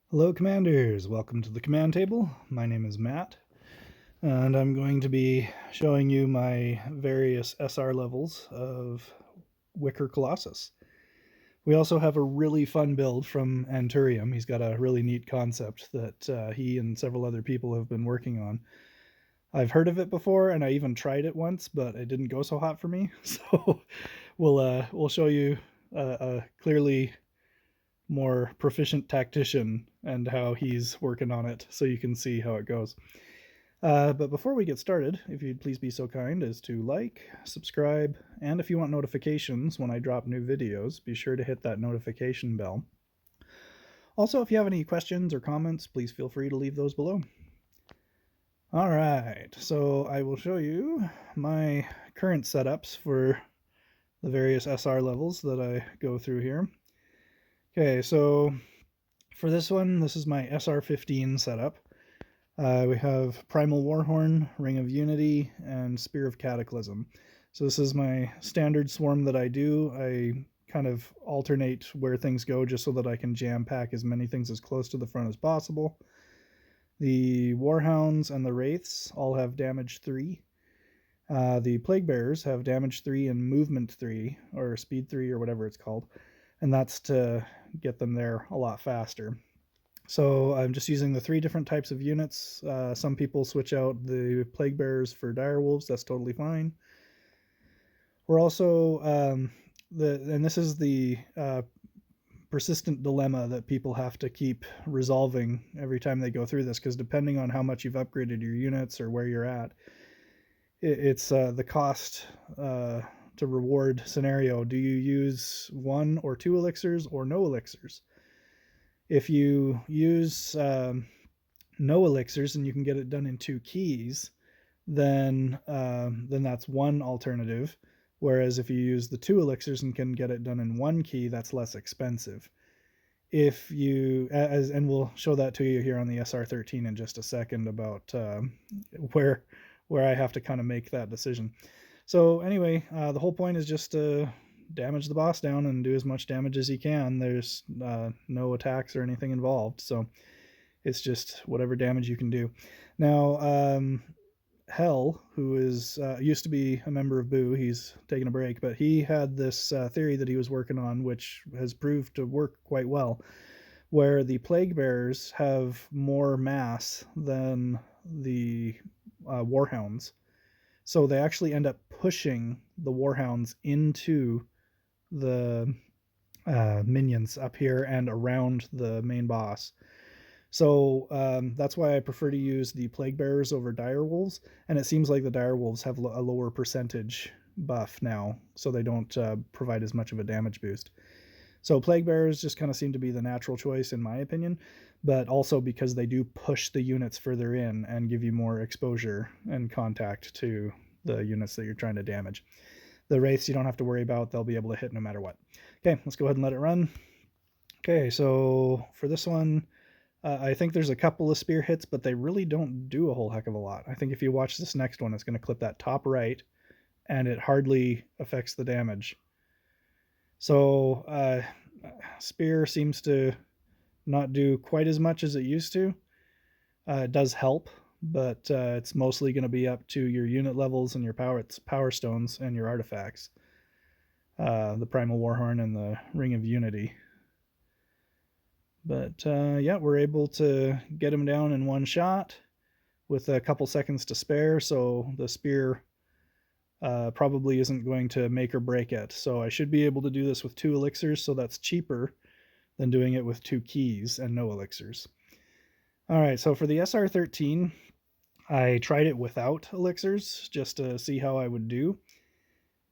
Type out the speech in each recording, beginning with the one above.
Hello Commanders, welcome to the command table. My name is Matt, and I'm going to be showing you my various SR levels of Wicker Colossus. We also have a really fun build from Anturium. He's got a really neat concept that he and several other people have been working on. I've heard of it before, and I even tried it once, but it didn't go so hot for me. So we'll show you a clearly more proficient tactician and how he's working on it so you can see how it goes. But before we get started, if you'd please be so kind as to like, subscribe, and if you want notifications when I drop new videos, be sure to hit that notification bell. Also, if you have any questions or comments, please feel free to leave those below. Alright, so I will show you my current setups for the various SR levels that I go through here. Okay, so for this one, this is my SR15 setup. We have Primal Warhorn, Ring of Unity, and Spear of Cataclysm. So this is my standard swarm that I do. I kind of alternate where things go just so that I can jam pack as many things as close to the front as possible. The Warhounds and the Wraiths all have damage 3. The Plaguebearers have damage 3 and movement 3, or speed 3, or whatever it's called. And that's to get them there a lot faster. So I'm just using the 3 different types of units. Some people switch out the Plaguebearers for Direwolves. That's totally fine. We're also, and this is the persistent dilemma that people have to keep resolving every time they go through this, because depending on how much you've upgraded your units or where you're at, it's the cost to reward scenario. Do you use 1 or 2 elixirs or no elixirs? If you use no elixirs and you can get it done in 2 keys, then that's one alternative. Whereas if you use the 2 elixirs and can get it done in 1 key, that's less expensive. If you, and we'll show that to you here on the SR13 in just a second about where I have to kind of make that decision. So anyway, the whole point is just to damage the boss down and do as much damage as you can. There's no attacks or anything involved, so it's just whatever damage you can do. Now, Hell, who is used to be a member of Boo, he's taken a break, but he had this theory that he was working on, which has proved to work quite well, where the Plaguebearers have more mass than the Warhounds. So they actually end up pushing the Warhounds into the minions up here and around the main boss. So that's why I prefer to use the Plaguebearers over Direwolves, and it seems like the Direwolves have a lower percentage buff now, so they don't provide as much of a damage boost. So Plaguebearers just kind of seem to be the natural choice in my opinion, but also because they do push the units further in and give you more exposure and contact to the units that you're trying to damage. The Wraiths you don't have to worry about, they'll be able to hit no matter what. Okay, let's go ahead and let it run. Okay, so for this one, I think there's a couple of spear hits, but they really don't do a whole heck of a lot. I think if you watch this next one, it's going to clip that top right, and it hardly affects the damage. So spear seems to not do quite as much as it used to. It does help, but it's mostly going to be up to your unit levels and your Powerstones and your artifacts. The Primal Warhorn and the Ring of Unity. But yeah, we're able to get him down in one shot with a couple seconds to spare, so the spear probably isn't going to make or break it. So I should be able to do this with 2 elixirs, so that's cheaper than doing it with 2 keys and no elixirs. All right, so for the SR13, I tried it without elixirs just to see how I would do.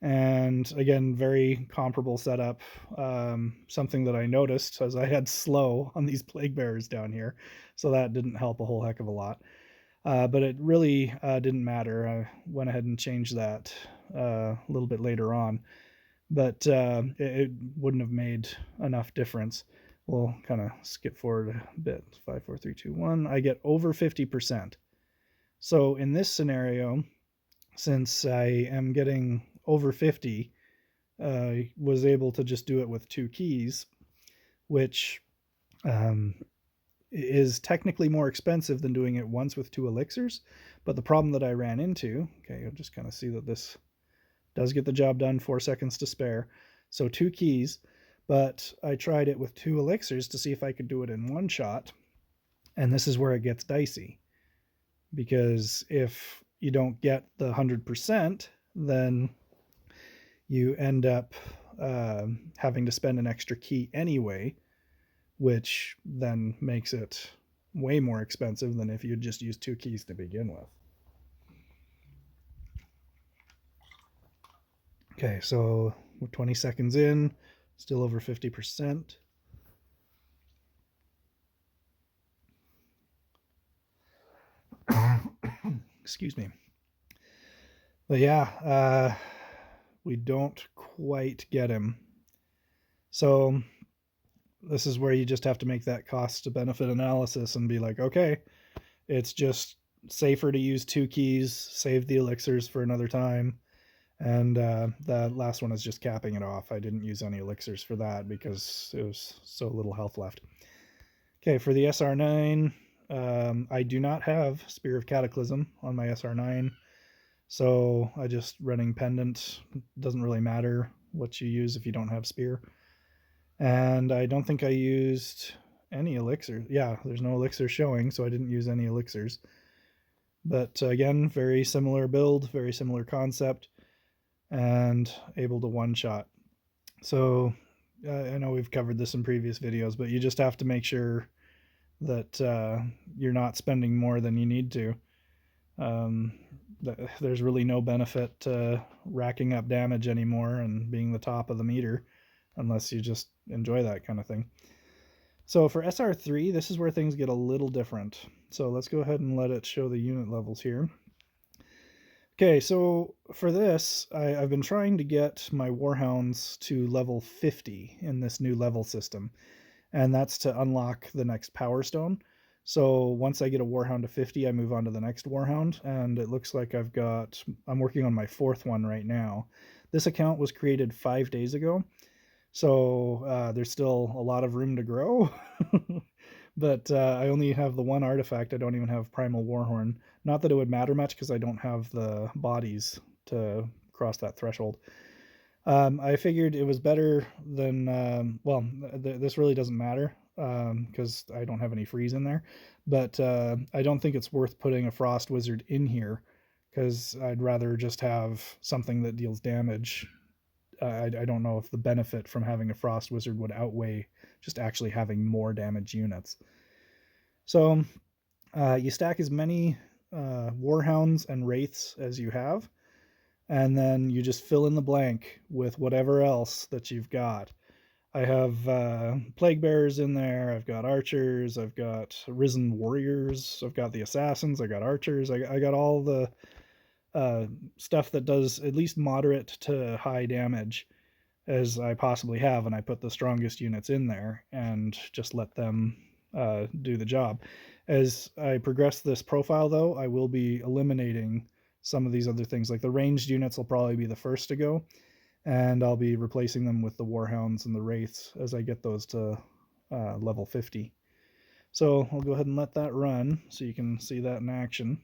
And again, very comparable setup. Something that I noticed as I had slow on these Plaguebearers down here, so that didn't help a whole heck of a lot. But it really didn't matter. I went ahead and changed that a little bit later on, but it wouldn't have made enough difference. We'll kind of skip forward a bit. 5, 4, 3, 2, 1. I get over 50%. So in this scenario, since I am getting over 50, was able to just do it with 2 keys, which is technically more expensive than doing it once with 2 elixirs, but the problem that I ran into, okay, you'll just kind of see that this does get the job done, 4 seconds to spare, so 2 keys, but I tried it with 2 elixirs to see if I could do it in one shot, and this is where it gets dicey, because if you don't get the 100%, then you end up having to spend an extra key anyway, which then makes it way more expensive than if you just used 2 keys to begin with. Okay, so we're 20 seconds in, still over 50%. Excuse me. But yeah, we don't quite get him. So this is where you just have to make that cost to benefit analysis and be like, okay, it's just safer to use 2 keys, save the elixirs for another time. And the last one is just capping it off. I didn't use any elixirs for that because it was so little health left. Okay, for the SR9, I do not have Spear of Cataclysm on my SR9, so I just running Pendant. Doesn't really matter what you use if you don't have Spear. And I don't think I used any elixirs. Yeah, there's no elixir showing, so I didn't use any elixirs. But again, very similar build, very similar concept, and able to one-shot. So I know we've covered this in previous videos, but you just have to make sure that you're not spending more than you need to. There's really no benefit to racking up damage anymore and being the top of the meter unless you just enjoy that kind of thing. So for SR3, this is where things get a little different. So let's go ahead and let it show the unit levels here. Okay, so for this, I've been trying to get my Warhounds to level 50 in this new level system, and that's to unlock the next Powerstone. So once I get a Warhound to 50, I move on to the next Warhound, and it looks like I'm working on my 4th one right now. This account was created 5 days ago, so there's still a lot of room to grow. But I only have the one artifact. I don't even have Primal Warhorn. Not that it would matter much because I don't have the bodies to cross that threshold. I figured it was better than, well, this really doesn't matter because I don't have any freeze in there. But I don't think it's worth putting a Frost Wizard in here because I'd rather just have something that deals damage. I don't know if the benefit from having a Frost Wizard would outweigh just actually having more damage units. So you stack as many Warhounds and Wraiths as you have, and then you just fill in the blank with whatever else that you've got. I have Plaguebearers in there, I've got Archers, I've got Risen Warriors, I've got the Assassins, I got Archers, I got all the stuff that does at least moderate to high damage as I possibly have, and I put the strongest units in there and just let them do the job. As I progress this profile, though, I will be eliminating some of these other things. Like the ranged units will probably be the first to go, and I'll be replacing them with the Warhounds and the Wraiths as I get those to level 50. So I'll go ahead and let that run so you can see that in action.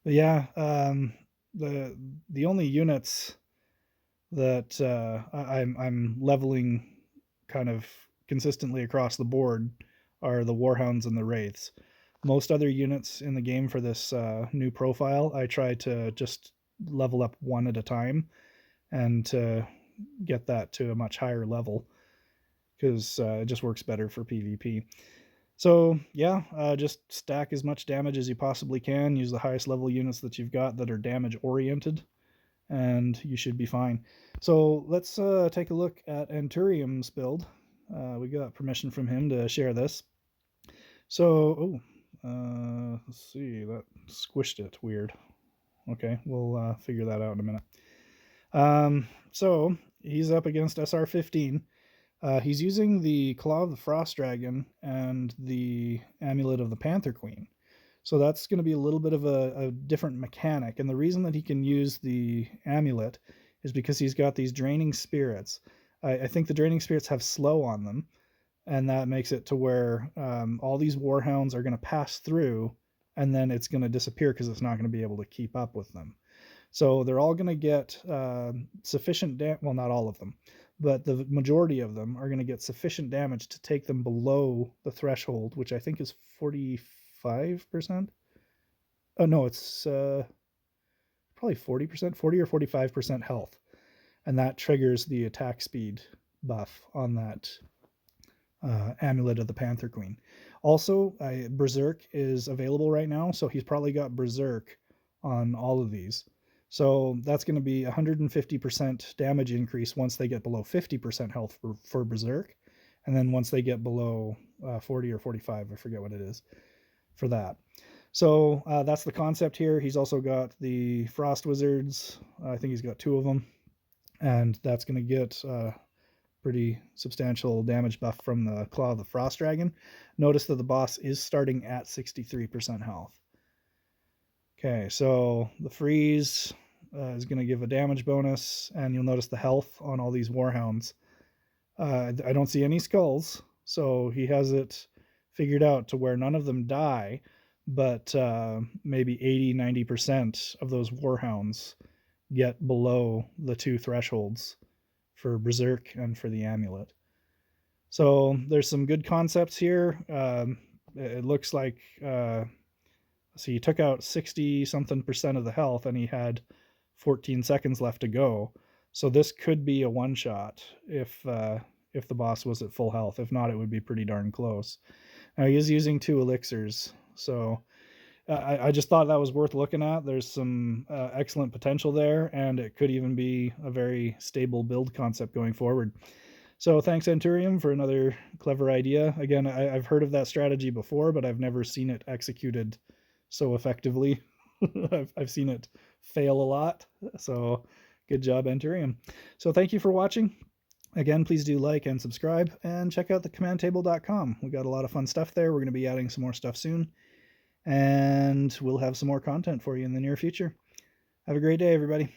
But yeah, the only units that I'm leveling kind of consistently across the board are the Warhounds and the Wraiths. Most other units in the game for this new profile, I try to just level up one at a time and to get that to a much higher level because it just works better for PvP. So yeah, just stack as much damage as you possibly can. Use the highest level units that you've got that are damage oriented, and you should be fine. So let's take a look at Anturium's build. We got permission from him to share this. So, let's see, that squished it weird. Okay, we'll figure that out in a minute. So he's up against SR15. He's using the Claw of the Frost Dragon and the Amulet of the Panther Queen. So that's going to be a little bit of a different mechanic. And the reason that he can use the Amulet is because he's got these Draining Spirits. I think the Draining Spirits have slow on them. and that makes it to where all these Warhounds are going to pass through, and then it's going to disappear because it's not going to be able to keep up with them. So they're all going to get sufficient well, not all of them, but the majority of them are going to get sufficient damage to take them below the threshold, which I think is 45%. Oh no, it's probably 40%, 40 or 45% health, and that triggers the attack speed buff on that Amulet of the Panther Queen. Also, Berserk is available right now, so he's probably got Berserk on all of these. So that's going to be 150% damage increase once they get below 50% health for Berserk, and then once they get below 40 or 45, I forget what it is, for that. So that's the concept here. He's also got the Frost Wizards. I think he's got 2 of them, and that's going to get pretty substantial damage buff from the Claw of the Frost Dragon. Notice that the boss is starting at 63% health. Okay, so the freeze is going to give a damage bonus, and you'll notice the health on all these Warhounds. I don't see any skulls, so he has it figured out to where none of them die, but maybe 80-90% of those Warhounds get below the 2 thresholds for Berserk and for the Amulet. So there's some good concepts here. It looks like so he took out 60-something% of the health, and he had 14 seconds left to go. So this could be a one-shot if the boss was at full health. If not, it would be pretty darn close. Now, he is using 2 elixirs, so I just thought that was worth looking at. There's some excellent potential there, and it could even be a very stable build concept going forward. So thanks, Anturium, for another clever idea. Again, I've heard of that strategy before, but I've never seen it executed so effectively. I've seen it fail a lot, so good job, Anturium. So thank you for watching. Again, please do like and subscribe, and check out the commandtable.com. We got a lot of fun stuff there. We're going to be adding some more stuff soon, and we'll have some more content for you in the near future. Have a great day, everybody.